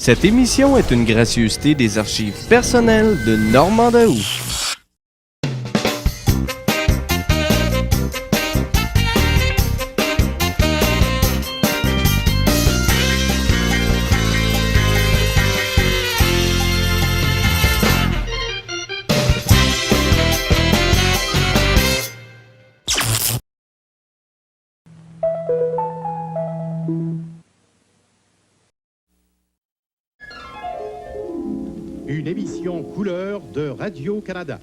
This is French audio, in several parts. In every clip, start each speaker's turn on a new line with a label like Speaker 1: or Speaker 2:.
Speaker 1: Cette émission est une gracieuseté des archives personnelles de Normand Daoust.
Speaker 2: Une émission couleur de Radio-Canada.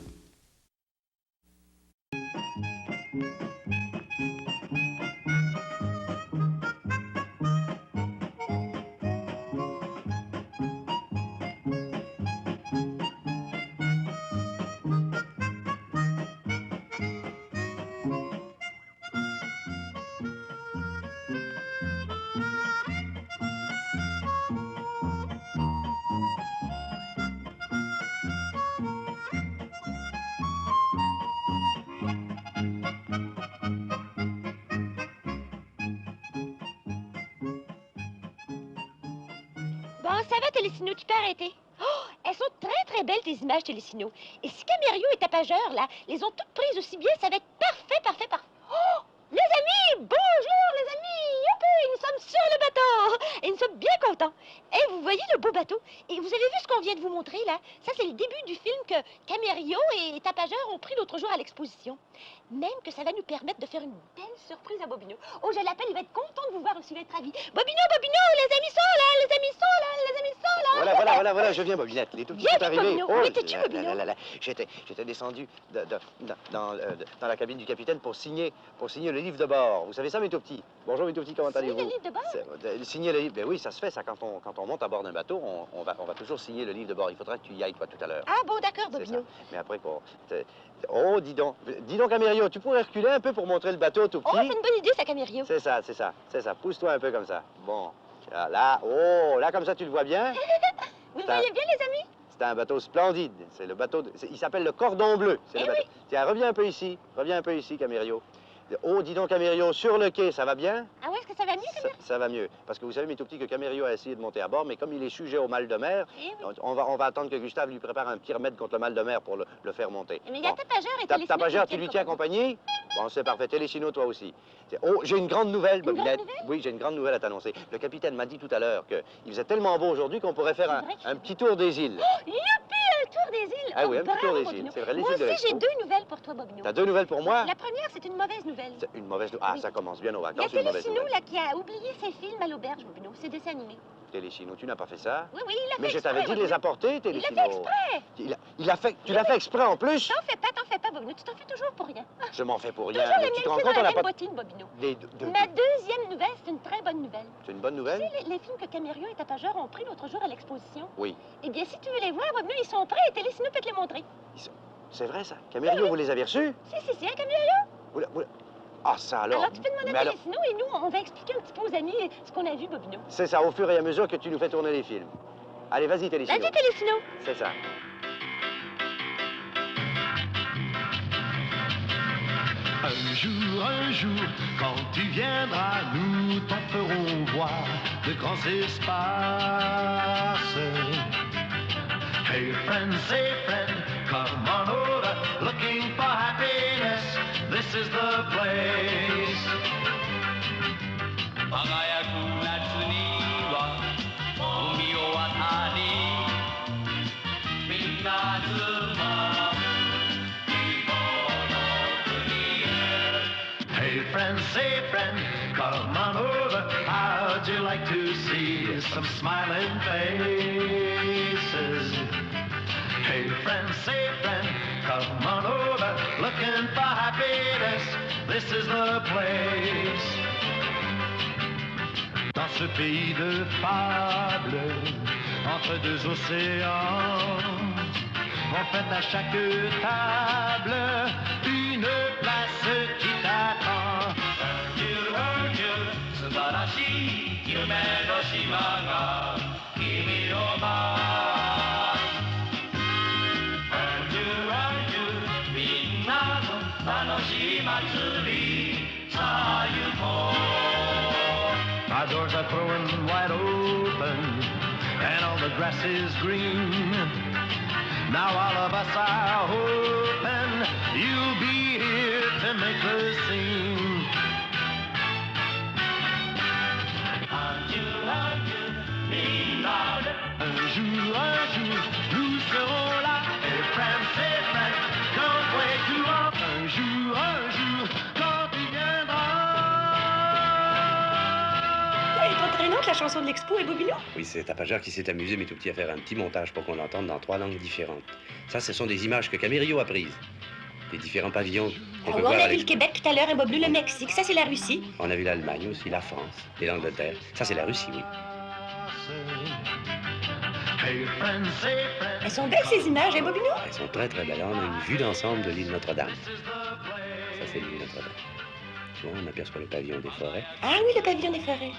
Speaker 3: Bon, ça va, Télésino, tu peux arrêter. Oh, elles sont très belles, tes images, Télésino. Et si Camério est tapageur, là, les ont toutes prises aussi bien, ça va être parfait. Oh, les amis, bonjour, les amis. Youpi, nous sommes sur le bateau. Et nous sommes bien contents. Et vous voyez le beau bateau. Et vous avez vu ce qu'on vient de vous montrer, là? Ça, c'est le début du film que Camério et Tapageur ont pris l'autre jour à l'exposition. Même que ça va nous permettre de faire une belle surprise à Bobino. Oh, je l'appelle, il va être content de vous voir aussi, il va être ravi. Bobino, les amis sont là, les amis sont là, les amis sont là.
Speaker 4: Voilà, je viens, Bobinette. Les tout petits
Speaker 3: Viens
Speaker 4: sont
Speaker 3: vite,
Speaker 4: arrivés.
Speaker 3: Bobino. Où étais-tu, Bobino?
Speaker 4: J'étais descendu dans la cabine du capitaine pour signer le livre de bord. Vous savez ça, mes tout petits? Bonjour, mes tout petits, comment allez-vous?
Speaker 3: Signer le livre de bord?
Speaker 4: Signer le livre, ben oui, ça se fait, ça, quand on monte à bord d'un bateau, on va toujours signer le livre de bord. Il faudra que tu y ailles, toi, tout à l'heure.
Speaker 3: Ah bon, d'accord,
Speaker 4: C'est
Speaker 3: Bobino.
Speaker 4: ça. Mais après, oh, dis donc, Camério, tu pourrais reculer un peu pour montrer le bateau tout
Speaker 3: Oh,
Speaker 4: petit?
Speaker 3: c'est une bonne idée, ça, Camério.
Speaker 4: C'est ça. Pousse-toi un peu comme ça. Bon, là, comme ça, tu le vois bien?
Speaker 3: Vous le voyez bien, les amis?
Speaker 4: C'est un bateau splendide. C'est le bateau, il s'appelle le Cordon Bleu. C'est le
Speaker 3: Eh
Speaker 4: bateau.
Speaker 3: oui.
Speaker 4: Tiens, reviens un peu ici, Camério. Oh, dis donc, Camério, sur le quai, ça va bien?
Speaker 3: Ah ouais, est-ce que ça va mieux, Camério?
Speaker 4: Ça va mieux. Parce que vous savez, mes tout petits, que Camério a essayé de monter à bord, mais comme il est sujet au mal de mer,
Speaker 3: Eh oui.
Speaker 4: on va attendre que Gustave lui prépare un petit remède contre le mal de mer pour le faire monter.
Speaker 3: Mais il y a
Speaker 4: Bon.
Speaker 3: Tapageur et Télésino.
Speaker 4: Tapageur,
Speaker 3: qui
Speaker 4: tu lui
Speaker 3: tiennent
Speaker 4: tiens compagnie? Bon, c'est parfait. Télésino, toi aussi. Oh, j'ai une grande nouvelle,
Speaker 3: grande
Speaker 4: Bobinette.
Speaker 3: nouvelle?
Speaker 4: Oui, j'ai une grande nouvelle à t'annoncer. Le capitaine m'a dit tout à l'heure qu'il faisait tellement beau aujourd'hui qu'on pourrait faire
Speaker 3: C'est vrai qu'il
Speaker 4: un petit tour des îles.
Speaker 3: Youpi, un tour des îles.
Speaker 4: Ah oui, un petit tour
Speaker 3: bravo,
Speaker 4: des
Speaker 3: Bobino.
Speaker 4: îles. C'est vrai, les
Speaker 3: Moi
Speaker 4: îles de
Speaker 3: aussi, j'ai
Speaker 4: l'Expo.
Speaker 3: 2 nouvelles pour toi, Bobino.
Speaker 4: T'as 2 nouvelles pour moi?
Speaker 3: La première, c'est une mauvaise nouvelle.
Speaker 4: C'est une mauvaise nouvelle. Ah,
Speaker 3: Oui.
Speaker 4: ça commence bien aux
Speaker 3: Il y a
Speaker 4: vacances, une mauvaise
Speaker 3: Télésino,
Speaker 4: nouvelle.
Speaker 3: là, qui a oublié ses films à l'auberge, Bobino. C'est dessin animé.
Speaker 4: Télésino, tu n'as pas fait ça?
Speaker 3: Oui, il l'a fait
Speaker 4: Mais je
Speaker 3: exprès,
Speaker 4: t'avais dit de les
Speaker 3: Bobino.
Speaker 4: apporter,
Speaker 3: Il l'a
Speaker 4: Télésino.
Speaker 3: fait exprès.
Speaker 4: Tu l'as fait exprès en plus?
Speaker 3: T'en fais pas, Bobino. Tu t'en fais toujours pour rien.
Speaker 4: Je m'en fais pour rien.
Speaker 3: Toujours
Speaker 4: Mais
Speaker 3: les
Speaker 4: tu te
Speaker 3: mêmes
Speaker 4: rends
Speaker 3: films
Speaker 4: compte,
Speaker 3: dans
Speaker 4: on
Speaker 3: la
Speaker 4: n'a
Speaker 3: même
Speaker 4: pas...
Speaker 3: bottine, Bobino.
Speaker 4: de-
Speaker 3: Ma deuxième nouvelle, c'est une très bonne nouvelle.
Speaker 4: C'est une bonne
Speaker 3: Tu
Speaker 4: nouvelle?
Speaker 3: sais, les films que Camério et Tapageur ont pris l'autre jour à l'exposition?
Speaker 4: Oui.
Speaker 3: Eh bien, si tu veux les voir, Bobino, ils sont prêts et Télésino peut te les montrer.
Speaker 4: C'est vrai, ça? Camério, vous les avez reçus?
Speaker 3: Si, hein, Camério?
Speaker 4: Ah, ça alors.
Speaker 3: Alors, tu peux demander
Speaker 4: Mais
Speaker 3: à
Speaker 4: alors,
Speaker 3: Télésino et nous, on va expliquer un petit peu aux amis ce qu'on a vu, Bobino.
Speaker 4: c'est ça, au fur et à mesure que tu nous fais tourner les films. Allez, vas-y, Télésino.
Speaker 3: Vas-y, Télésino.
Speaker 4: C'est ça.
Speaker 5: Un jour, quand tu viendras, nous t'en ferons voir de grands espaces. Hey friend, come on over, looking for happiness, this is the place. 輝く夏には海を渡りみんな集まる希望の国へ Hey friend, come on over, how'd you like to see some smiling faces? Hey friend, come on over, looking for happiness, this is the place. Dans ce pays de fable, entre 2 océans, on fait à chaque table une place qui t'attend. Hercule, 素晴らしい夢の島が君を待つ。Hercule, みんなの楽しい祭り、さあ行こう。Our doors are thrown wide open, and all the grass is green. Now all of us are hoping you'll be here to make the scene. Un jour, nous serons là. Hey friends, don't wait too long. Un jour, quand il viendra.
Speaker 3: Elle est entraînante, la chanson de l'expo, et Bobino?
Speaker 6: Oui, c'est Tapageur qui s'est amusé, mais tout petit, à faire un petit montage pour qu'on l'entende dans 3 langues différentes. Ça, ce sont des images que Camarillo a prises. Des différents pavillons qu'on peut
Speaker 3: On
Speaker 6: voir
Speaker 3: a vu
Speaker 6: avec...
Speaker 3: le Québec tout à l'heure, et Bob Bleu, le Mexique. Ça, c'est la Russie.
Speaker 6: On a vu l'Allemagne aussi, la France et l'Angleterre. Ça, c'est la Russie, oui.
Speaker 5: Hey friends,
Speaker 3: Elles sont belles, ces images, hein, Bobino?
Speaker 6: Elles sont très, très belles. On a une vue d'ensemble de l'île Notre-Dame. Ça, c'est l'île Notre-Dame. Tu vois, on aperçoit le pavillon des forêts.
Speaker 3: Ah oui, le pavillon des forêts.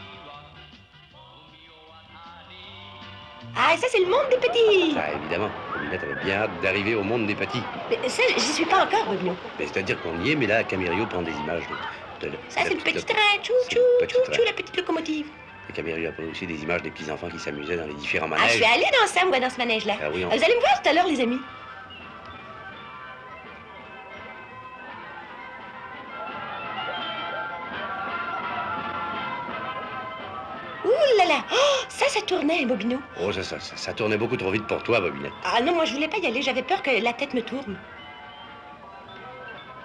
Speaker 3: Ah, et ça, c'est le monde des petits.
Speaker 6: Ah, évidemment, Bobinette avait bien hâte d'arriver au monde des petits.
Speaker 3: Mais ça, j'y suis pas encore, Bobino.
Speaker 6: Mais c'est-à-dire qu'on y est, mais là, Camarillo prend des images de
Speaker 3: Ça, c'est le petit train. Tchou,
Speaker 6: c'est
Speaker 3: tchou,
Speaker 6: le petit
Speaker 3: tchou,
Speaker 6: train.
Speaker 3: tchou, la petite locomotive.
Speaker 6: Et Camarillo a pris aussi des images des petits-enfants qui s'amusaient dans les différents
Speaker 3: Ah, je
Speaker 6: manèges.
Speaker 3: suis allée dans ça, moi, dans ce manège-là.
Speaker 6: Ah oui, on-
Speaker 3: Vous allez me voir tout à l'heure, les amis. Ouh là là! Oh, ça tournait, Bobino.
Speaker 6: Oh, ça tournait beaucoup trop vite pour toi, Bobinette.
Speaker 3: Ah non, moi, je voulais pas y aller. J'avais peur que la tête me tourne.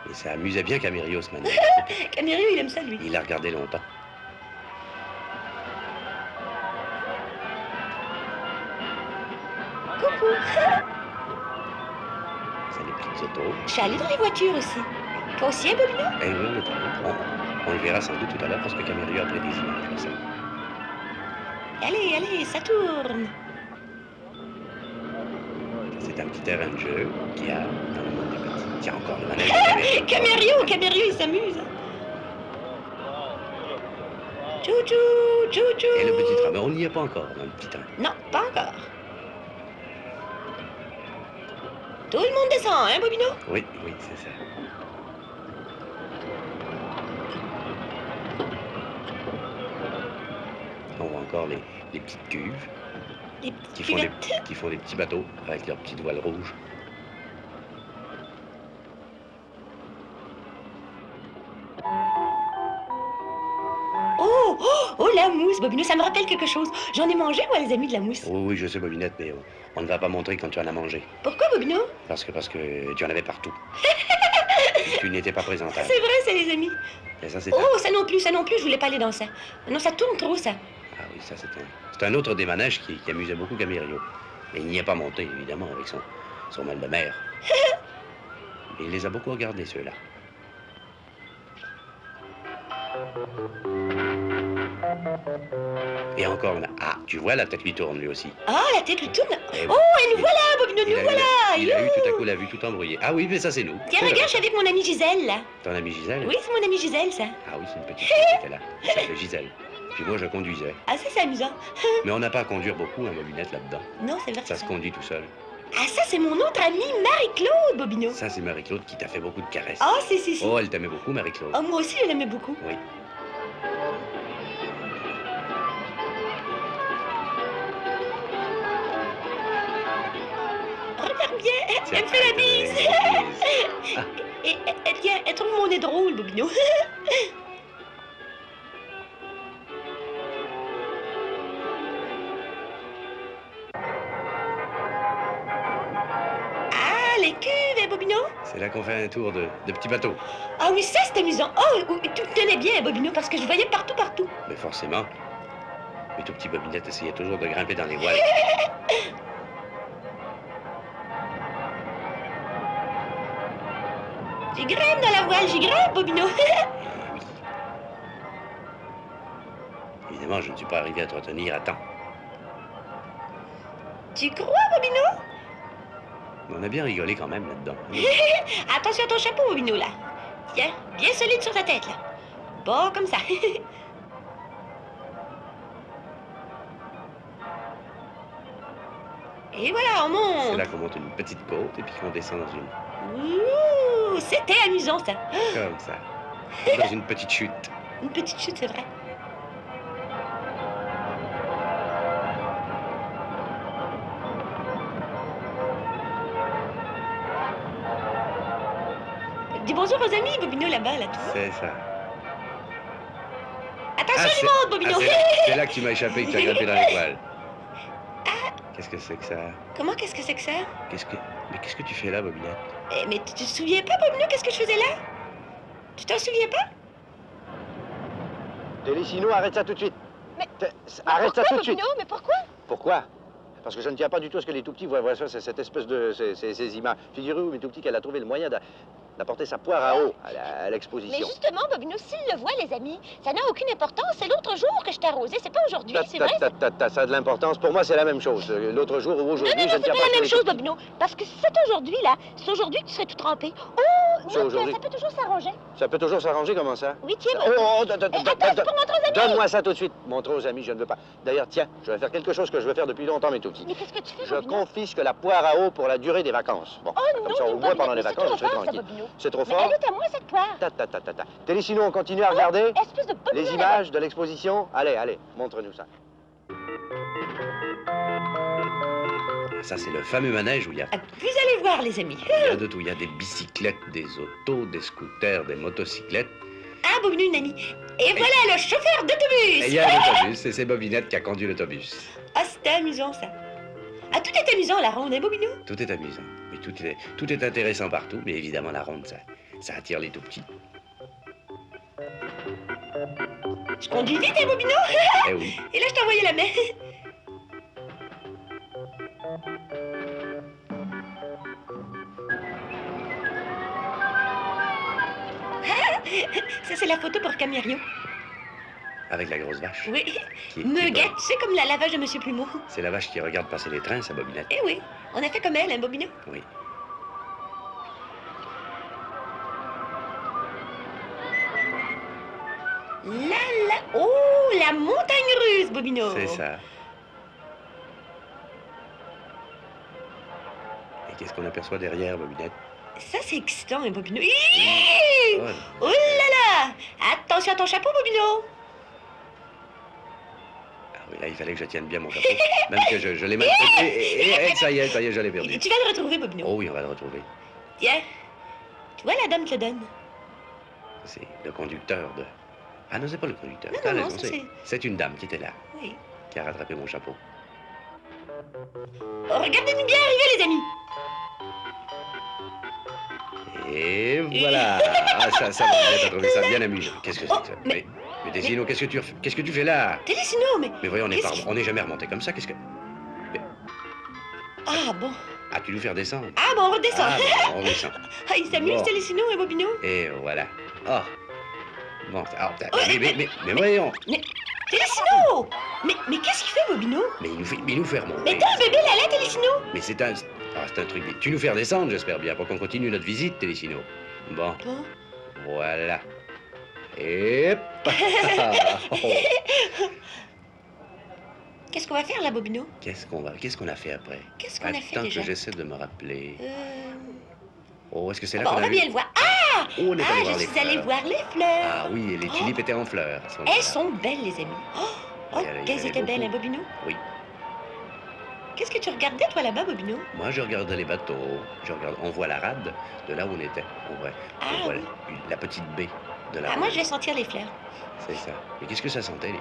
Speaker 6: Et ça amusait bien Camarillo, ce manège.
Speaker 3: Camarillo, il aime ça, lui.
Speaker 6: Il a regardé longtemps.
Speaker 3: Coucou.
Speaker 6: C'est les petites autos.
Speaker 3: Je suis allée dans les voitures aussi. Toi aussi, hein, Bobino?
Speaker 6: Eh oui, on est allé. On le verra sans doute tout à l'heure parce que Camarillo a pris des images. Là, ça.
Speaker 3: Allez, allez, ça tourne.
Speaker 6: C'est un petit terrain de jeu qu'il y a dans le monde des petits. Tiens, encore le manège de Camarillo.
Speaker 3: Camarillo, il s'amuse. Tchou-tchou, tchou-tchou.
Speaker 6: Et le petit train. Mais on n'y est pas encore dans le petit train.
Speaker 3: Non, pas encore. Tout le monde descend, hein, Bobino?
Speaker 6: Oui, oui, c'est ça. On voit encore les petites cuves
Speaker 3: Les
Speaker 6: qui
Speaker 3: petites
Speaker 6: font,
Speaker 3: cuvettes.
Speaker 6: qui font des petits bateaux avec leurs petites voiles rouges.
Speaker 3: Oh, oh, oh, la mousse, Bobino, ça me rappelle quelque chose. J'en ai mangé, moi, les amis, de la mousse.
Speaker 6: Oh, oui, je sais, Bobinette, mais on ne va pas montrer quand tu en as mangé.
Speaker 3: Pourquoi, Bobino?
Speaker 6: Parce que tu en avais partout. Tu n'étais pas présentable.
Speaker 3: C'est vrai, ça, les amis.
Speaker 6: Et ça, c'est
Speaker 3: Oh, ça non plus, je voulais pas aller dans ça. Non, ça tourne trop, ça.
Speaker 6: Ah oui, ça, c'est un autre des manèges qui amusait beaucoup Camarillo. Mais il n'y est pas monté, évidemment, avec son mal de mer. Mais il les a beaucoup regardés, ceux-là. Et encore là. Ah, tu vois, la tête lui tourne, lui aussi.
Speaker 3: Ah, la tête lui tourne.
Speaker 6: Eh oui.
Speaker 3: Oh, et nous voilà, Bobino,
Speaker 6: Il
Speaker 3: nous
Speaker 6: a eu
Speaker 3: voilà.
Speaker 6: il a eu
Speaker 3: Youhou.
Speaker 6: tout à coup la vue tout embrouillée. Ah oui, mais ça, c'est nous.
Speaker 3: Tiens,
Speaker 6: C'est
Speaker 3: regarde,
Speaker 6: vrai.
Speaker 3: je suis avec mon amie Gisèle, là.
Speaker 6: Ton amie Gisèle?
Speaker 3: Oui, c'est mon amie Gisèle, ça.
Speaker 6: Ah oui, c'est une petite fille qui était là. Elle s'appelait Gisèle. Puis moi, je conduisais.
Speaker 3: Ah, ça, c'est amusant.
Speaker 6: Mais on n'a pas à conduire beaucoup, un Bobinette, là-dedans.
Speaker 3: Non, c'est vrai.
Speaker 6: Ça se conduit tout seul.
Speaker 3: Ah, ça, c'est mon autre amie, Marie-Claude, Bobino.
Speaker 6: Ça, c'est Marie-Claude qui t'a fait beaucoup de caresses.
Speaker 3: Oh, si.
Speaker 6: Oh, elle t'aimait beaucoup, Marie-Claude.
Speaker 3: Oh, moi aussi, je l'aimais beaucoup.
Speaker 6: Oui.
Speaker 3: Regarde bien,
Speaker 6: Tiens,
Speaker 3: elle me fait la bise.
Speaker 6: bise. Ah,
Speaker 3: Et tiens, elle trouve mon nez drôle, Bobino. Ah, les cuves, hein, Bobino?
Speaker 6: c'est là qu'on fait un tour de petits bateaux.
Speaker 3: Ah oui, ça, c'est amusant. Oh, oui, tu tenais bien, hein, Bobino, parce que je voyais partout.
Speaker 6: Mais forcément. Mais tout petit Bobinette essayait toujours de grimper dans les voiles.
Speaker 3: J'y grimpe dans la voile, j'y grimpe, Bobino.
Speaker 6: Évidemment, je ne suis pas arrivé à te retenir à temps.
Speaker 3: Tu crois, Bobino?
Speaker 6: Mais on a bien rigolé quand même là-dedans.
Speaker 3: Attention à ton chapeau, Bobino, là. Tiens, bien solide sur ta tête, là. Bon, comme ça. Et voilà, on
Speaker 6: C'est
Speaker 3: monte.
Speaker 6: là qu'on monte une petite côte et puis qu'on descend dans une...
Speaker 3: Ouh, c'était amusant, ça.
Speaker 6: Comme ça. Dans une petite chute.
Speaker 3: Une petite chute, c'est vrai. Dis bonjour aux amis, Bobino, là-bas, là, tu vois.
Speaker 6: C'est ça.
Speaker 3: Attention,
Speaker 6: c'est-
Speaker 3: du monde, Bobino.
Speaker 6: c'est là que tu m'as échappé et que tu as grimpé dans les poils. Qu'est-ce que c'est que ça?
Speaker 3: Comment, qu'est-ce que c'est que ça?
Speaker 6: Mais qu'est-ce que tu fais là, Bobinette?
Speaker 3: Mais tu te souviens pas, Bobino, qu'est-ce que je faisais là? Tu t'en souviens pas?
Speaker 4: Télésinos, arrête ça tout de suite.
Speaker 3: Mais-
Speaker 4: Arrête ça
Speaker 3: Pourquoi,
Speaker 4: tout de suite.
Speaker 3: Bobino? Mais pourquoi?
Speaker 4: Pourquoi? Parce que je ne tiens pas du tout à ce que les tout-petits voient ça, c'est cette espèce de... ces images. Figurez-vous, mes tout-petits, qu'elle a trouvé le moyen d'apporter sa poire à eau à
Speaker 3: Mais
Speaker 4: l'exposition.
Speaker 3: justement, Bobino, s'ils le voient, les amis, ça n'a aucune importance. C'est l'autre jour que je t'ai arrosé, c'est pas aujourd'hui, c'est vrai?
Speaker 4: Ça a de l'importance. Pour moi, c'est la même chose. L'autre jour ou
Speaker 3: Non,
Speaker 4: aujourd'hui,
Speaker 3: non,
Speaker 4: je
Speaker 3: non,
Speaker 4: ne
Speaker 3: c'est
Speaker 4: tiens
Speaker 3: pas
Speaker 4: pas à
Speaker 3: la
Speaker 4: ce que
Speaker 3: même
Speaker 4: les
Speaker 3: chose,
Speaker 4: tout-petits-
Speaker 3: Bobino. Parce que c'est aujourd'hui, là. C'est aujourd'hui que tu serais tout trempé. Oh,
Speaker 4: C'est
Speaker 3: non,
Speaker 4: aujourd'hui.
Speaker 3: ça peut toujours s'arranger.
Speaker 4: Ça peut toujours s'arranger, comment ça?
Speaker 3: Oui, tiens,
Speaker 4: Oh,
Speaker 3: Bobino.
Speaker 4: oh,
Speaker 3: Attends, c'est pour montrer aux amis.
Speaker 4: donne-moi ça tout de suite. Montre aux amis, je ne veux pas. D'ailleurs, tiens, je vais faire quelque chose que je veux faire depuis longtemps, mes tout-petits.
Speaker 3: Mais qu'est-ce que tu fais,
Speaker 4: Je
Speaker 3: Bobino?
Speaker 4: confisque la poire à eau pour la durée des vacances. Bon,
Speaker 3: Oh
Speaker 4: comme
Speaker 3: non,
Speaker 4: ça, au
Speaker 3: non,
Speaker 4: moins
Speaker 3: Bobino,
Speaker 4: pendant les
Speaker 3: c'est
Speaker 4: vacances,
Speaker 3: trop
Speaker 4: je serai
Speaker 3: fort, ça,
Speaker 4: tranquille.
Speaker 3: Bobino.
Speaker 4: C'est trop
Speaker 3: Mais
Speaker 4: fort?
Speaker 3: elle est à moi, cette poire.
Speaker 4: Télésinos, on continue à regarder
Speaker 3: Espèce de Bobino.
Speaker 4: les images de l'exposition. Allez, montre-nous ça.
Speaker 6: Ça, c'est le fameux manège où il y a
Speaker 3: Ah, vous allez voir, les amis.
Speaker 6: de tout. Il y a des bicyclettes, des autos, des scooters, des motocyclettes.
Speaker 3: Ah, Bobino, une amie. Et voilà le chauffeur
Speaker 6: Et
Speaker 3: d'autobus.
Speaker 6: il y a l'autobus, et c'est Bobinette qui a conduit l'autobus.
Speaker 3: Ah, c'était amusant, ça. Ah, tout est amusant, la ronde, hein, Bobino?
Speaker 6: Tout est amusant, mais tout est intéressant partout, mais évidemment, la ronde, ça attire les tout-petits.
Speaker 3: Je conduis vite, hein, Bobino?
Speaker 6: Eh oui.
Speaker 3: Et là, je t'ai envoyé la main. Ça, c'est la photo pour Camirio.
Speaker 6: Avec la grosse vache.
Speaker 3: Oui.
Speaker 6: Qui
Speaker 3: Me
Speaker 6: est-
Speaker 3: gâte, c'est comme la lavage de Monsieur Plumeau.
Speaker 6: C'est la vache qui regarde passer les trains, sa Bobinette.
Speaker 3: Eh oui, on a fait comme elle, hein, Bobino?
Speaker 6: Oui.
Speaker 3: Oh, la montagne russe, Bobino.
Speaker 6: C'est ça. Et qu'est-ce qu'on aperçoit derrière, Bobinette?
Speaker 3: Ça, c'est excitant, hein, Bobino.
Speaker 6: Oh,
Speaker 3: Oh là là! Attention à ton chapeau, Bobino!
Speaker 6: ah oui, là, il fallait que je tienne bien mon chapeau. Même que je l'ai mal tenu. Et ça y est, je l'ai perdu.
Speaker 3: Tu vas le retrouver, Bobino.
Speaker 6: Oh oui, on va le retrouver.
Speaker 3: Tiens, tu vois, la dame te le donne.
Speaker 6: C'est le conducteur de... Ah non, c'est pas le conducteur.
Speaker 3: Non,
Speaker 6: T'as
Speaker 3: non,
Speaker 6: raison,
Speaker 3: ça,
Speaker 6: c'est une dame qui était là,
Speaker 3: Oui.
Speaker 6: qui a rattrapé mon chapeau.
Speaker 3: Oh, regardez-nous bien arriver, les amis.
Speaker 6: Et voilà. Ah, ça, t'as trouvé ça bien amusant. Qu'est-ce que c'est que ça?
Speaker 3: Oh, mais-
Speaker 6: Mais Désino, qu'est-ce que tu fais là?
Speaker 3: Télésinos, mais...
Speaker 6: Mais voyons,
Speaker 3: Qu'est-ce
Speaker 6: on n'est jamais remonté comme ça. Qu'est-ce que...
Speaker 3: Ah, bon.
Speaker 6: Ah, tu nous faire descendre?
Speaker 3: Ah, bon, on redescend.
Speaker 6: Ah, bon, on descend.
Speaker 3: Ah, il s'amuse,
Speaker 6: Bon.
Speaker 3: Télésinos et Bobino.
Speaker 6: Et voilà. Oh. Bon, mais voyons.
Speaker 3: Mais... Télésinos! Mais qu'est-ce qu'il fait, Bobino?
Speaker 6: Mais il nous fait remonter.
Speaker 3: Mais t'as un bébé là, Télésinos?
Speaker 6: Mais c'est un truc. Mais tu nous faire descendre, j'espère bien, pour qu'on continue notre visite, Télésino. Bon,
Speaker 3: Bon.
Speaker 6: voilà. Et...
Speaker 3: Qu'est-ce qu'on va faire, là, Bobino?
Speaker 6: Qu'est-ce qu'on a fait après?
Speaker 3: Qu'est-ce qu'on a fait,
Speaker 6: Attends
Speaker 3: déjà?
Speaker 6: que j'essaie de me rappeler.
Speaker 3: Euh...
Speaker 6: Oh, est-ce que c'est là
Speaker 3: Bon,
Speaker 6: qu'on
Speaker 3: on
Speaker 6: a
Speaker 3: va
Speaker 6: vu?
Speaker 3: bien le voir. Ah!
Speaker 6: Oh, on est allé
Speaker 3: Ah,
Speaker 6: voir
Speaker 3: je
Speaker 6: les
Speaker 3: suis allée
Speaker 6: fleurs.
Speaker 3: voir les fleurs.
Speaker 6: Ah oui, et les
Speaker 3: Oh.
Speaker 6: tulipes étaient en fleurs à ce moment-là.
Speaker 3: Elles sont belles, les amis. Oh,
Speaker 6: Il y en avait
Speaker 3: qu'elles étaient belles, hein,
Speaker 6: beaucoup.
Speaker 3: Bobino?
Speaker 6: Oui.
Speaker 3: Qu'est-ce que tu regardais, toi, là-bas, Bobino?
Speaker 6: Moi, je regardais les bateaux. On voit la rade de là où on était. On voit
Speaker 3: oui.
Speaker 6: la petite baie de la
Speaker 3: Ah, moi,
Speaker 6: rade.
Speaker 3: je vais sentir les fleurs.
Speaker 6: C'est ça. Mais qu'est-ce que ça sentait, les...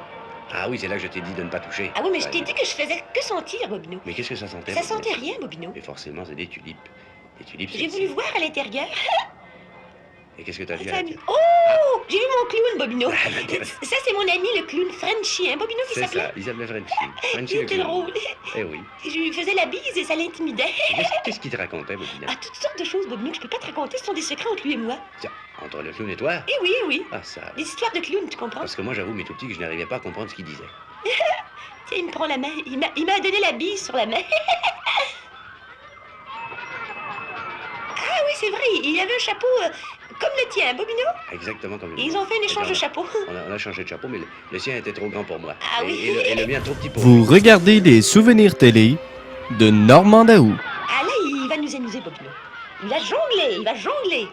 Speaker 6: Ah oui, c'est là que je t'ai dit de ne pas toucher.
Speaker 3: Ah oui, mais je t'ai
Speaker 6: Ouais.
Speaker 3: dit que je faisais que sentir, Bobino.
Speaker 6: Mais qu'est-ce que ça sentait?
Speaker 3: Ça
Speaker 6: Bobinette?
Speaker 3: sentait rien, Bobino.
Speaker 6: Mais forcément, c'est des tulipes. Des tulipes,
Speaker 3: J'ai voulu voir à l'intérieur.
Speaker 6: Et qu'est-ce que t'as vu
Speaker 3: Ça
Speaker 6: à
Speaker 3: a
Speaker 6: l'intérieur?
Speaker 3: mis- Oh! J'ai vu mon clown, Bobino.
Speaker 6: Ah, l'intérieur.
Speaker 3: Ça, c'est mon ami, le clown Frenchy, hein, Bobino, qui
Speaker 6: C'est
Speaker 3: s'appelait.
Speaker 6: ça, il s'appelait Frenchy. Frenchy
Speaker 3: Il
Speaker 6: le
Speaker 3: était
Speaker 6: clown.
Speaker 3: drôle.
Speaker 6: Eh oui.
Speaker 3: Je lui faisais la bise et ça l'intimidait.
Speaker 6: Et Qu'est-ce qu'il te racontait, Bobinette?
Speaker 3: Ah, toutes sortes de choses, Bobino, que je peux pas te raconter. Ce sont des secrets entre lui et moi.
Speaker 6: Tiens, entre le clown et toi?
Speaker 3: Eh oui, eh oui.
Speaker 6: Ah, ça...
Speaker 3: Des histoires de clown, tu comprends?
Speaker 6: Parce que moi, j'avoue, mes tout petits, que je n'arrivais pas à comprendre ce qu'il disait.
Speaker 3: Tiens, il me prend la main. Il m'a donné la bise sur la main. Ah oui, c'est vrai. Il avait un chapeau comme le tien, Bobino.
Speaker 6: Exactement comme le
Speaker 3: Et ils
Speaker 6: mien.
Speaker 3: ont fait un échange de
Speaker 6: Regarde,
Speaker 3: chapeaux.
Speaker 6: On a changé de chapeau, mais le sien était trop grand pour moi.
Speaker 3: Ah oui.
Speaker 6: Et le mien trop petit pour
Speaker 1: Vous
Speaker 6: lui.
Speaker 1: regardez les souvenirs télé de Normand Daou.
Speaker 3: Ah là, il va nous amuser, Bobino. Il va jongler, il va jongler.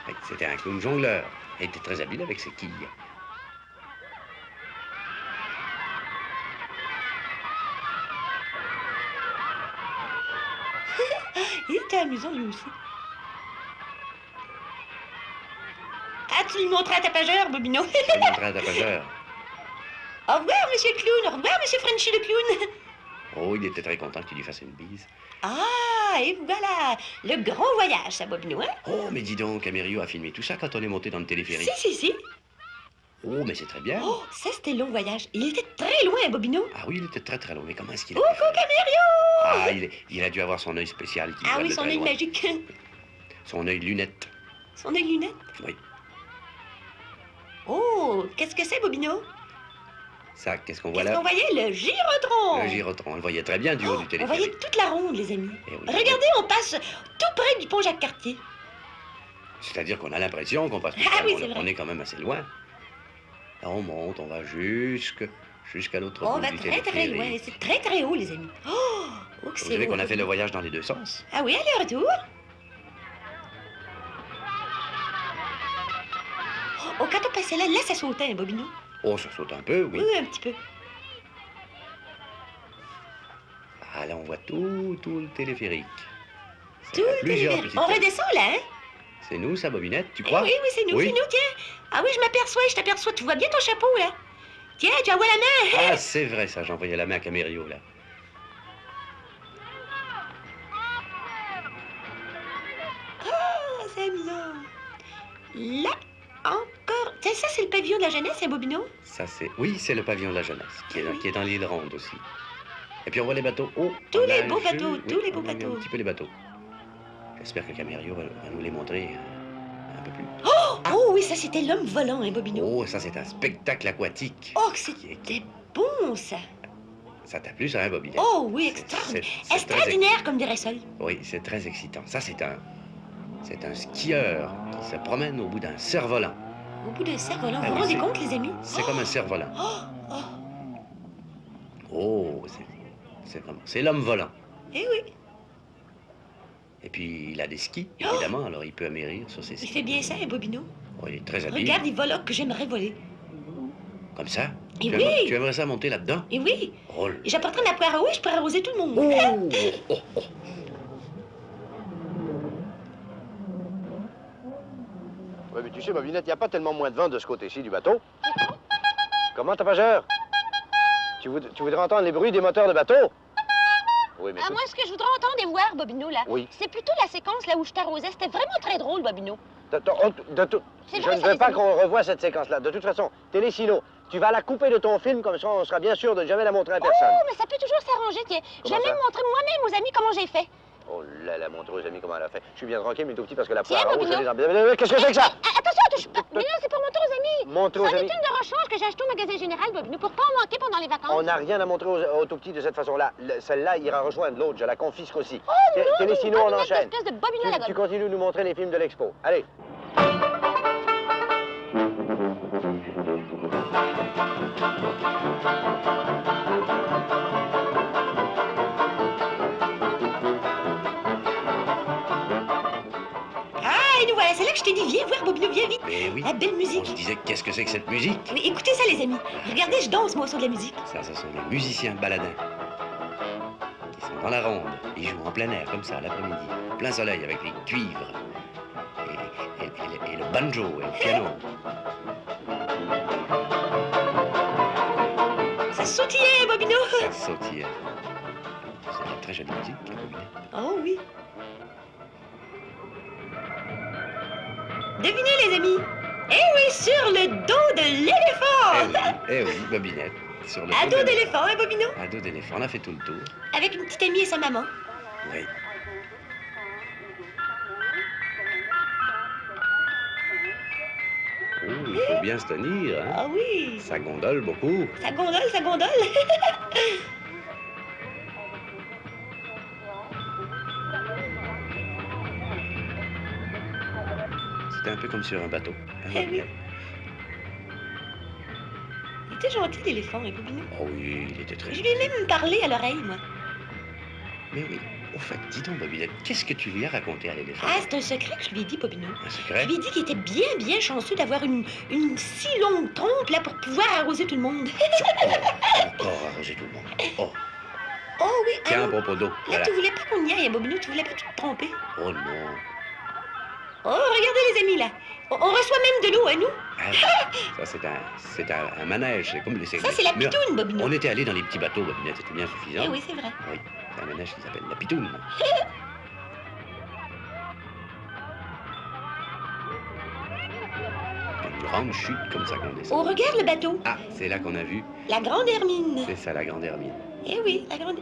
Speaker 6: Ouais, c'était un clown jongleur. Il était très habile avec ses quilles.
Speaker 3: Il était amusant, lui aussi. Ah, tu lui montrais à tapageur, Bobino.
Speaker 6: Je vais montrer à tapageur.
Speaker 3: Au revoir, monsieur le clown. Au revoir, monsieur Frenchy le clown.
Speaker 6: Oh, il était très content que tu lui fasses une bise.
Speaker 3: Ah, et voilà, le grand voyage, ça, Bobino, hein?
Speaker 6: Oh, mais dis donc, Amerio a filmé tout ça quand on est monté dans le téléphérique.
Speaker 3: Si.
Speaker 6: Oh, mais c'est très bien.
Speaker 3: Oh, ça, c'était long voyage. Il était très loin, Bobino.
Speaker 6: Ah oui, il était très très long. Mais comment est-ce qu'il a
Speaker 3: Coucou,
Speaker 6: pu faire?
Speaker 3: Camério!
Speaker 6: Ah, il a dû avoir son œil spécial qui
Speaker 3: Ah
Speaker 6: voit
Speaker 3: oui,
Speaker 6: de
Speaker 3: son
Speaker 6: très
Speaker 3: œil
Speaker 6: loin.
Speaker 3: magique.
Speaker 6: Son œil lunette.
Speaker 3: Son œil lunette.
Speaker 6: Oui.
Speaker 3: Oh, qu'est-ce que c'est, Bobino?
Speaker 6: Ça, qu'est-ce qu'on voit
Speaker 3: Qu'est-ce
Speaker 6: là?
Speaker 3: qu'on voyait? Le gyrotron.
Speaker 6: Le gyrotron. On le voyait très bien du haut du
Speaker 3: On
Speaker 6: téléphérique.
Speaker 3: voyait toute la ronde, les amis.
Speaker 6: Eh oui.
Speaker 3: Regardez, on passe tout près du pont Jacques-Cartier.
Speaker 6: C'est-à-dire qu'on a l'impression qu'on passe tout
Speaker 3: Ah
Speaker 6: seul.
Speaker 3: oui, c'est vrai.
Speaker 6: On est quand même assez loin. Là, on monte, on va jusqu'à l'autre
Speaker 3: On
Speaker 6: bout
Speaker 3: va
Speaker 6: du
Speaker 3: très
Speaker 6: téléphérique.
Speaker 3: loin. C'est très très haut, les amis. Oh, que
Speaker 6: Vous
Speaker 3: c'est
Speaker 6: savez
Speaker 3: haut,
Speaker 6: qu'on a fait le
Speaker 3: Bobino.
Speaker 6: voyage dans les deux sens.
Speaker 3: Ah oui, aller-retour. Oh, quand on passait là, ça sautait, hein, Bobino.
Speaker 6: Oh, ça saute un peu, oui.
Speaker 3: Oui, un petit peu.
Speaker 6: Ah, là, on voit tout le téléphérique. Ça
Speaker 3: Tout
Speaker 6: a
Speaker 3: le
Speaker 6: plusieurs
Speaker 3: téléphérique.
Speaker 6: petites
Speaker 3: On
Speaker 6: têtes.
Speaker 3: redescend là, hein?
Speaker 6: C'est nous, ça, Bobinette, tu
Speaker 3: Eh
Speaker 6: crois?
Speaker 3: oui, c'est nous,
Speaker 6: Oui.
Speaker 3: tiens. Ah oui, je t'aperçois. Tu vois bien ton chapeau, là? Tiens, tu envoies la main.
Speaker 6: Ah, c'est vrai, ça, j'envoyais la main à Camério, là.
Speaker 3: Oh, c'est amusant. Là, encore. Tiens, ça, c'est le pavillon de la jeunesse, hein, Bobino?
Speaker 6: Ça, c'est... Oui, c'est le pavillon de la jeunesse, qui
Speaker 3: Oui.
Speaker 6: est dans l'île Ronde aussi. Et puis on voit les bateaux. Oh,
Speaker 3: Tous
Speaker 6: on
Speaker 3: les
Speaker 6: a
Speaker 3: beaux
Speaker 6: un jeu.
Speaker 3: bateaux, tous les beaux
Speaker 6: on a vu
Speaker 3: bateaux.
Speaker 6: Un petit peu les bateaux. J'espère que Camério va nous les montrer un peu plus.
Speaker 3: Oh oui, ça, c'était l'homme volant, hein, Bobino?
Speaker 6: Oh, ça, c'est un spectacle aquatique.
Speaker 3: Oh, que c'était bon, ça.
Speaker 6: Ça t'a plu, ça, hein, Bobinette?
Speaker 3: Oh oui,
Speaker 6: C'est-
Speaker 3: extraordinaire.
Speaker 6: c'est très
Speaker 3: Extraordinaire, comme dirait Sol.
Speaker 6: Oui, c'est très excitant. Ça, c'est un skieur qui se promène au bout d'un cerf-volant.
Speaker 3: Au bout d'un cerf-volant,
Speaker 6: Ah
Speaker 3: vous vous
Speaker 6: oui,
Speaker 3: rendez
Speaker 6: c'est-
Speaker 3: compte, les amis?
Speaker 6: C'est comme un cerf-volant.
Speaker 3: Oh,
Speaker 6: Oh, c'est l'homme volant.
Speaker 3: eh oui,
Speaker 6: Et puis, il a des skis, évidemment, alors il peut amérir sur ses
Speaker 3: il
Speaker 6: skis.
Speaker 3: fait bien ça, hein, Bobino.
Speaker 6: Oh, il est très habile.
Speaker 3: Regarde, il vole là que j'aimerais voler.
Speaker 6: Comme ça?
Speaker 3: Et
Speaker 6: tu,
Speaker 3: oui.
Speaker 6: aimerais, tu aimerais ça monter là-dedans?
Speaker 3: Et oui,
Speaker 6: Oh, là.
Speaker 3: et j'apporterai ma poire à eau et je pourrais arroser tout le monde.
Speaker 6: Oh.
Speaker 4: Oui, mais tu sais, Bobinette, il n'y a pas tellement moins de vent de ce côté-ci du bateau. Comment, tapageur? Tu voudrais entendre les bruits des moteurs de bateau? Oui, mais...
Speaker 3: Ah,
Speaker 4: tout-
Speaker 3: moi, ce que je voudrais entendre et voir, Bobino, là,
Speaker 4: Oui.
Speaker 3: c'est plutôt la séquence là où je t'arrosais. C'était vraiment très drôle, Bobino. C'est
Speaker 4: Je
Speaker 3: vrai,
Speaker 4: ne
Speaker 3: ça,
Speaker 4: veux
Speaker 3: les
Speaker 4: pas
Speaker 3: amis.
Speaker 4: qu'on revoie cette séquence-là. De toute façon, Télésino, tu vas la couper de ton film, comme ça on sera bien sûr de ne jamais la montrer à personne.
Speaker 3: Oh, mais ça peut toujours s'arranger, tiens. Je vais
Speaker 4: Comment
Speaker 3: même
Speaker 4: ça?
Speaker 3: montrer moi-même aux amis comment j'ai fait.
Speaker 4: Oh là là, montre aux amis comment elle a fait. Je suis bien tranquille, mais tout petit parce que la
Speaker 3: Tiens,
Speaker 4: poire à eau,
Speaker 3: Bobino.
Speaker 4: c'est les... Qu'est-ce que c'est que ça?
Speaker 3: Ah, attention, touche pas. Mais non, c'est pour montrer aux amis.
Speaker 4: Montrer aux
Speaker 3: C'est un
Speaker 4: amis.
Speaker 3: étune de rechange que j'ai acheté au magasin général, Bobino, pour pas en manquer pendant les vacances.
Speaker 4: On n'a rien à montrer aux tout petits de cette façon-là. Celle-là ira rejoindre l'autre. Je la confisque aussi.
Speaker 3: Oh non,
Speaker 4: Télésino, on enchaîne.
Speaker 3: espèce de Bobino à la
Speaker 4: Tu
Speaker 3: gomme.
Speaker 4: continues de nous montrer les films de l'expo. Allez.
Speaker 3: Ah, et nous voilà, c'est là que je t'ai dit, viens voir, Bobino, viens vite.
Speaker 6: Mais oui,
Speaker 3: La belle
Speaker 6: on
Speaker 3: musique.
Speaker 6: se disait, qu'est-ce que c'est que cette musique?
Speaker 3: Oui, écoutez ça, les amis. Regardez, je danse, moi, sur de la musique.
Speaker 6: Ça, ce sont des musiciens baladins qui sont dans la ronde. Ils jouent en plein air, comme ça, l'après-midi. Plein soleil, avec les cuivres. Et le banjo et le piano.
Speaker 3: Ça sautillait, Bobino.
Speaker 6: Ça sautille. C'est une très jolie musique, la Bobinette.
Speaker 3: Oh oui. Devinez, les amis. Eh oui, sur le dos de l'éléphant.
Speaker 6: Eh oui, Bobinette. Sur le
Speaker 3: À
Speaker 6: dos
Speaker 3: dos
Speaker 6: de-
Speaker 3: d'éléphant, hein, Bobino?
Speaker 6: À dos d'éléphant, on a fait tout le tour.
Speaker 3: Avec une petite amie et sa maman.
Speaker 6: Oui. Oh, il faut bien se tenir, hein.
Speaker 3: Ah oui.
Speaker 6: Ça gondole beaucoup.
Speaker 3: Ça gondole, ça gondole.
Speaker 6: C'était un peu comme sur un bateau. Hein,
Speaker 3: Eh oui.
Speaker 6: Bobinette?
Speaker 3: Il était gentil, l'éléphant, hein, Bobino.
Speaker 6: Oh oui, il était très
Speaker 3: Je lui ai même parlé à l'oreille, moi.
Speaker 6: Mais oui, au fait, dis donc, Bobinette, qu'est-ce que tu lui as raconté à l'éléphant?
Speaker 3: Ah, c'est un secret que je lui ai dit, Bobino.
Speaker 6: Un
Speaker 3: Je
Speaker 6: secret?
Speaker 3: lui ai dit qu'il était bien, bien chanceux d'avoir une si longue trompe, là, pour pouvoir arroser tout le monde.
Speaker 6: Encore arroser tout le monde. Oh,
Speaker 3: Oh oui,
Speaker 6: Tiens, à
Speaker 3: non.
Speaker 6: propos d'eau,
Speaker 3: Là,
Speaker 6: voilà.
Speaker 3: tu voulais pas qu'on y aille, Bobino, tu voulais pas te tromper.
Speaker 6: Oh non.
Speaker 3: Oh, regardez les amis, là. On reçoit même de l'eau, hein, nous.
Speaker 6: Ah, ça, c'est un manège. C'est comme
Speaker 3: Ça, c'est la
Speaker 6: mais
Speaker 3: pitoune, Bobino.
Speaker 6: On était allés dans les petits bateaux, Bobinette, c'était bien suffisant.
Speaker 3: Eh oui, c'est vrai.
Speaker 6: Oui, c'est un manège qui s'appelle la pitoune. Une grande chute comme ça qu'on
Speaker 3: Oh,
Speaker 6: descend.
Speaker 3: regarde le bateau.
Speaker 6: Ah, c'est là qu'on a vu.
Speaker 3: La grande Hermine.
Speaker 6: C'est ça, la grande Hermine.
Speaker 3: Eh oui, la grande...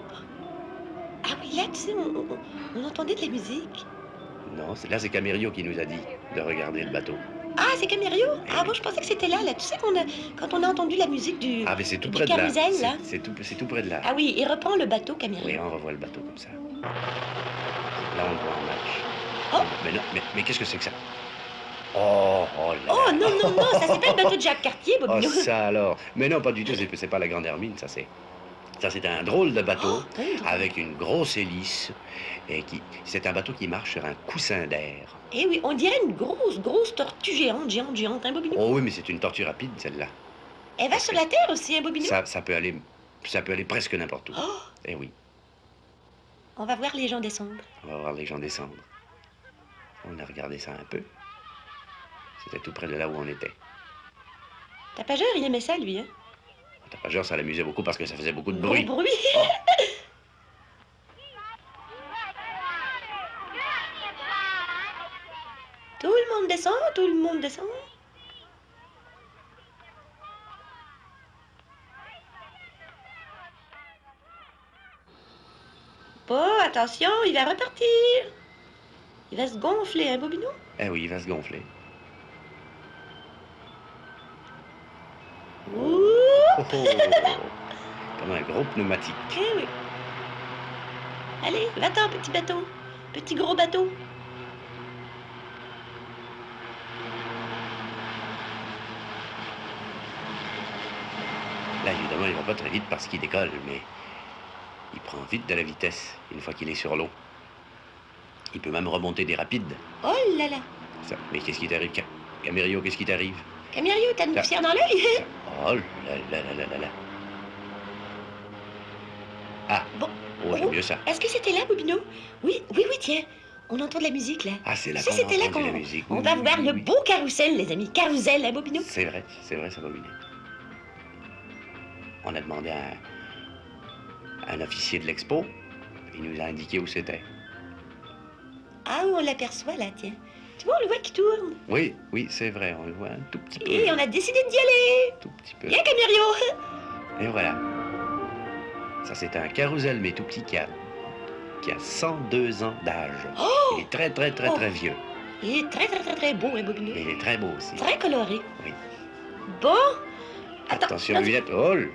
Speaker 3: Ah oui, là, tu sais, on entendait de la musique.
Speaker 6: Non, là, c'est Camério qui nous a dit de regarder le bateau.
Speaker 3: Ah, c'est Camério?
Speaker 6: Eh
Speaker 3: Ah
Speaker 6: oui.
Speaker 3: bon, je pensais que c'était là. Tu sais, quand on a entendu la musique du...
Speaker 6: Ah, mais c'est tout
Speaker 3: du
Speaker 6: près de là.
Speaker 3: carrousel, là.
Speaker 6: C'est tout près de là.
Speaker 3: Ah oui, il reprend le bateau, Camério.
Speaker 6: Oui, on revoit le bateau comme ça. Là, on le voit en match.
Speaker 3: Oh.
Speaker 6: Mais non, mais qu'est-ce que c'est que ça? Oh là là.
Speaker 3: Oh non, non, non, ça c'est pas le bateau de Jacques Cartier,
Speaker 6: Oh,
Speaker 3: Bobino.
Speaker 6: ça alors. Mais non, pas du tout, c'est pas la Grande Hermine, ça c'est un drôle de bateau
Speaker 3: Oh, oui, drôle.
Speaker 6: avec une grosse hélice et c'est un bateau qui marche sur un coussin d'air.
Speaker 3: Eh oui, on dirait une grosse tortue géante, hein, Bobino?
Speaker 6: Oh oui, mais c'est une tortue rapide celle-là.
Speaker 3: Elle va sur la terre aussi, hein, Bobino?
Speaker 6: Ça peut aller presque n'importe où.
Speaker 3: Oh,
Speaker 6: Eh oui,
Speaker 3: on va voir les gens descendre.
Speaker 6: on va voir les gens descendre. On a regardé ça un peu. C'était tout près de là où on était.
Speaker 3: Tapageur, il aimait ça, lui, hein?
Speaker 6: Le tapageur, ça l'amusait beaucoup parce que ça faisait beaucoup de
Speaker 3: Gros
Speaker 6: bruit.
Speaker 3: bruit.
Speaker 6: Oh.
Speaker 3: Tout le monde descend, tout le monde descend. Bon, attention, il va repartir. Il va se gonfler, hein, Bobino?
Speaker 6: Eh oui, il va se gonfler.
Speaker 3: Ouh!
Speaker 6: Oh, oh. Comme un gros pneumatique.
Speaker 3: Eh oui. Allez, va-t'en, petit bateau. Petit gros bateau.
Speaker 6: Là, évidemment, il va pas très vite parce qu'il décolle, mais il prend vite de la vitesse une fois qu'il est sur l'eau. Il peut même remonter des rapides.
Speaker 3: Oh là là.
Speaker 6: Mais qu'est-ce qui t'arrive, Camério, qu'est-ce qui t'arrive?
Speaker 3: Camirio, t'as une poussière dans l'œil?
Speaker 6: Oh là là là là là là. Ah,
Speaker 3: Bon.
Speaker 6: oh, j'aime mieux ça.
Speaker 3: Est-ce que c'était là, Bobino? Oui, tiens. On entend de la musique, là.
Speaker 6: Ah, c'est là
Speaker 3: Si
Speaker 6: qu'on a
Speaker 3: c'était là
Speaker 6: entendu
Speaker 3: qu'on...
Speaker 6: la musique.
Speaker 3: On
Speaker 6: Oui,
Speaker 3: va
Speaker 6: oui,
Speaker 3: voir
Speaker 6: oui,
Speaker 3: le
Speaker 6: oui.
Speaker 3: beau carrousel, les amis. Carrousel, hein, Bobino?
Speaker 6: C'est vrai, ça va Bobinette. On a demandé à un officier de l'expo. Il nous a indiqué où c'était.
Speaker 3: Ah, on l'aperçoit, là, tiens. Tu vois, on le voit qui tourne.
Speaker 6: Oui, c'est vrai, on le voit un tout petit peu.
Speaker 3: Et on a décidé d'y aller.
Speaker 6: Tout petit peu.
Speaker 3: Viens, Camirio.
Speaker 6: Et voilà. Ça, c'est un carrousel, mais tout petit, qui a 102 ans d'âge.
Speaker 3: Oh!
Speaker 6: Il est très vieux.
Speaker 3: Il est très beau, hein, Bobino?
Speaker 6: Mais il est très beau aussi.
Speaker 3: Très coloré.
Speaker 6: Oui.
Speaker 3: Bon. Attends.
Speaker 6: Attention,
Speaker 3: non,
Speaker 6: Bobinette. Oh là,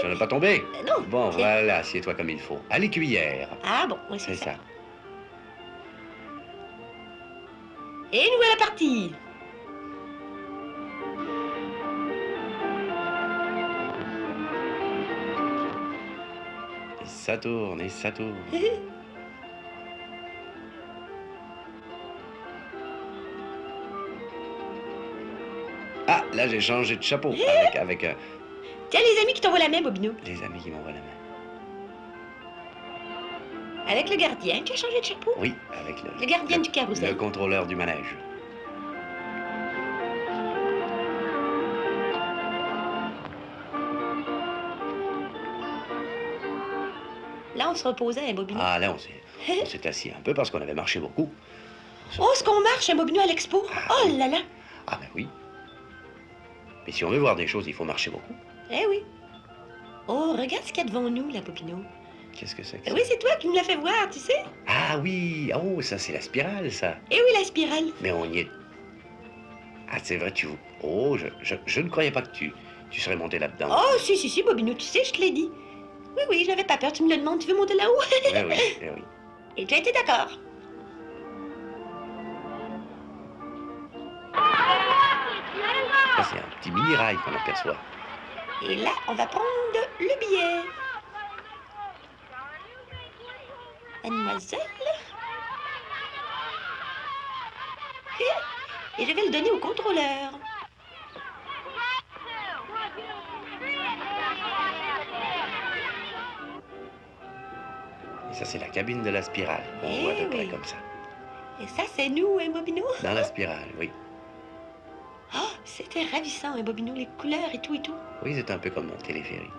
Speaker 6: ça ne pas tomber.
Speaker 3: Non.
Speaker 6: Bon,
Speaker 3: tiens.
Speaker 6: voilà, assieds-toi comme il faut. À l'écuyère.
Speaker 3: Ah bon, oui,
Speaker 6: C'est ça.
Speaker 3: Et nous voilà partis.
Speaker 6: Et ça tourne, et ça tourne. Ah, là, j'ai changé de chapeau avec
Speaker 3: Tiens, les amis qui t'envoient la main, Bobino.
Speaker 6: les amis qui m'envoient la main.
Speaker 3: Avec le gardien qui a changé de chapeau.
Speaker 6: Oui, avec
Speaker 3: Le gardien du carrousel.
Speaker 6: le contrôleur du manège.
Speaker 3: Là, on se reposait, hein, Bobino.
Speaker 6: Ah, là, on s'est assis un peu parce qu'on avait marché beaucoup.
Speaker 3: Oh, ce qu'on marche, hein, Bobino, à l'expo.
Speaker 6: Ah,
Speaker 3: Oh
Speaker 6: oui.
Speaker 3: là là.
Speaker 6: Ah, ben oui. Mais si on veut voir des choses, il faut marcher beaucoup.
Speaker 3: Eh oui. Oh, regarde ce qu'il y a devant nous, là, Bobino.
Speaker 6: Qu'est-ce que c'est que
Speaker 3: Eh
Speaker 6: ça?
Speaker 3: oui, c'est toi qui me l'as fait voir, tu sais.
Speaker 6: Ah oui, oh, ça, c'est la spirale, ça.
Speaker 3: Eh oui, la spirale.
Speaker 6: Mais on y est. Ah, c'est vrai, Oh, je ne croyais pas que tu serais monté là-dedans.
Speaker 3: Oh, si, Bobino, tu sais, je te l'ai dit. Oui, je n'avais pas peur, tu me le demandes, tu veux monter là-haut?
Speaker 6: Eh oui, eh oui.
Speaker 3: Et tu as été d'accord.
Speaker 6: Ça, c'est un petit mini-rail qu'on aperçoit.
Speaker 3: Et là, on va prendre le billet. Mademoiselle. Et je vais le donner au contrôleur.
Speaker 6: Ça, c'est la cabine de la spirale. On
Speaker 3: Eh
Speaker 6: voit de près
Speaker 3: oui.
Speaker 6: comme ça.
Speaker 3: Et ça, c'est nous, hein, Bobino?
Speaker 6: Dans la spirale, oui.
Speaker 3: Oh, c'était ravissant, hein, Bobino, les couleurs et tout et tout.
Speaker 6: Oui, c'est un peu comme un téléphérique.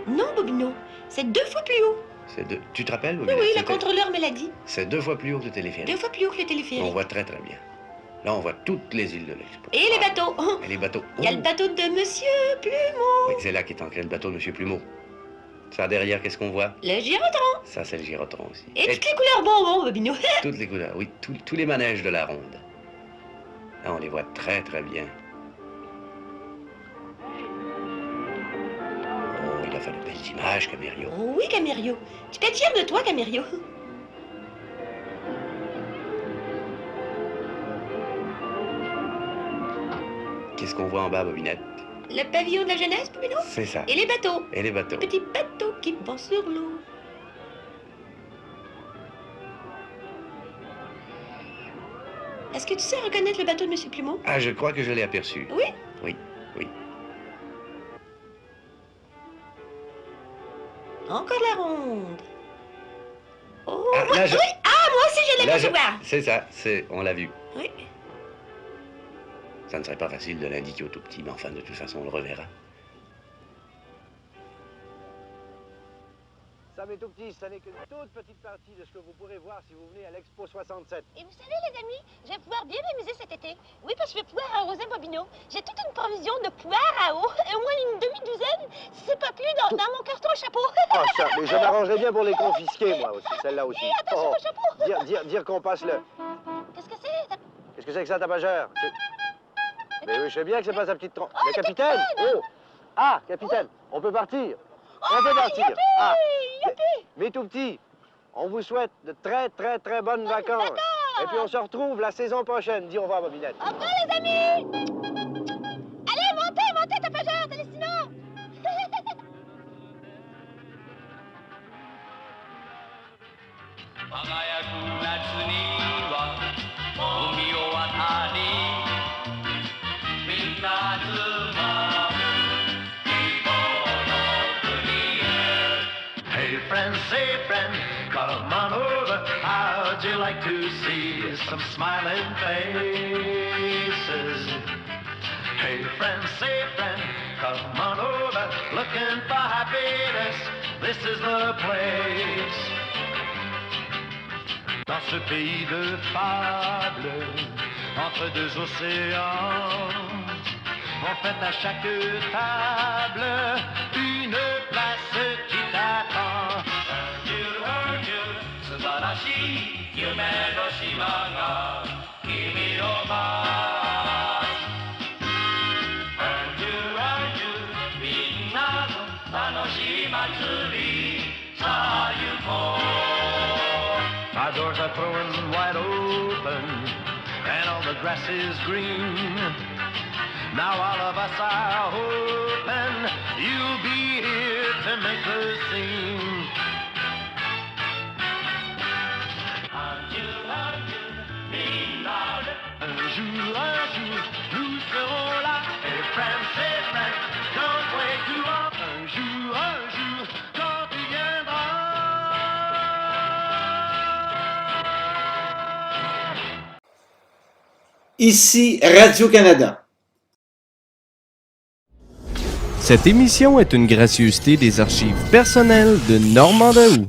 Speaker 3: Non, Bobino, c'est 2 fois plus haut.
Speaker 6: Tu te rappelles,
Speaker 3: Oui,
Speaker 6: Bobinette?
Speaker 3: oui, le
Speaker 6: C'était-
Speaker 3: contrôleur me l'a dit.
Speaker 6: C'est 2 fois plus haut que le
Speaker 3: 2
Speaker 6: téléphérique.
Speaker 3: fois plus haut que le
Speaker 6: On
Speaker 3: téléphérique.
Speaker 6: voit très très bien. Là, on voit toutes les îles de l'Expo.
Speaker 3: Et les bateaux. Oh,
Speaker 6: Et les bateaux.
Speaker 3: il y a le
Speaker 6: Oh!
Speaker 3: bateau de Monsieur Plumeau.
Speaker 6: Oui, c'est là qu'est ancré le bateau de M. Plumeau. Ça, derrière, qu'est-ce qu'on voit?
Speaker 3: Le gyrotron.
Speaker 6: Ça, c'est le gyrotron aussi.
Speaker 3: Et toutes les couleurs bonbons, Bobino.
Speaker 6: toutes les couleurs, oui. Tous les manèges de la ronde. Là, on les voit très très bien. Oh, il a fait de belles images, Camarillo.
Speaker 3: Oh oui, Camarillo. Tu peux être fier de toi, Camarillo.
Speaker 6: Qu'est-ce qu'on voit en bas, Bobinette?
Speaker 3: Le pavillon de la jeunesse, Bobino.
Speaker 6: C'est ça.
Speaker 3: Et les bateaux.
Speaker 6: Et les bateaux.
Speaker 3: Petits bateaux qui vont sur l'eau. Est-ce que tu sais reconnaître le bateau de Monsieur Plumeau?
Speaker 6: Ah, je crois que je l'ai aperçu.
Speaker 3: Oui.
Speaker 6: Oui, oui.
Speaker 3: Encore la ronde. Oh,
Speaker 6: Ah,
Speaker 3: moi,
Speaker 6: là, je-
Speaker 3: oui. Ah, moi aussi, je l'ai
Speaker 6: Là,
Speaker 3: percevoir.
Speaker 6: c'est ça, on l'a vu.
Speaker 3: Oui.
Speaker 6: Ça ne serait pas facile de l'indiquer au tout petit, mais enfin, de toute façon, on le reverra.
Speaker 4: Ça, mes tout petits, ce n'est qu'une toute petite partie de ce que vous pourrez voir si vous venez à l'Expo 67.
Speaker 3: Et vous savez, les amis, je vais pouvoir bien m'amuser cet été. Oui, parce que je vais pouvoir arroser Bobino. J'ai toute une provision de poires à eau, et au moins une demi-douzaine, si c'est pas plus, dans mon carton à chapeau.
Speaker 4: Ah, ça, mais je m'arrangerais bien pour les confisquer, moi aussi, celle-là aussi.
Speaker 3: Et attention au chapeau.
Speaker 4: Dire qu'on passe le...
Speaker 3: Qu'est-ce que c'est?
Speaker 4: Qu'est-ce que c'est que ça, tapageur? Mais oui, je sais bien que c'est pas sa petite tronche.
Speaker 3: Oh,
Speaker 4: Le
Speaker 3: le
Speaker 4: capitaine! Oh! Ah, capitaine, on peut partir. On peut partir. Ah, mes tout petits, on vous souhaite de très, très, très bonnes vacances. Et puis on se retrouve la saison prochaine. Dis au revoir, Bobinette.
Speaker 3: Au revoir, les amis. Allez, montez, tapageur, Télésino.
Speaker 5: 輝く夏には海を渡りみんな集まる希望の国へ Hey friend, say friend, come on over. How'd you like to see some smiling faces? Hey friend, say friend, come on over. Looking for happiness, this is the place. Dans ce pays de fable, entre 2 océans, on fait à chaque table une place qui t'attend. Un Dieu, Subarashi, Yume no Shima ga Kimi o matsu. Un Dieu, minna no tanoshii matsuri, sa yukou. Our doors are thrown wide open, and all the grass is green. Now all of us are hoping you'll be here to make the scene. Un jour, nous serons là. Et friends, say friends, don't wait too long. Un jour, quand tu viendras.
Speaker 7: Ici Radio-Canada.
Speaker 1: Cette émission est une gracieuseté des archives personnelles de Normand Daoust.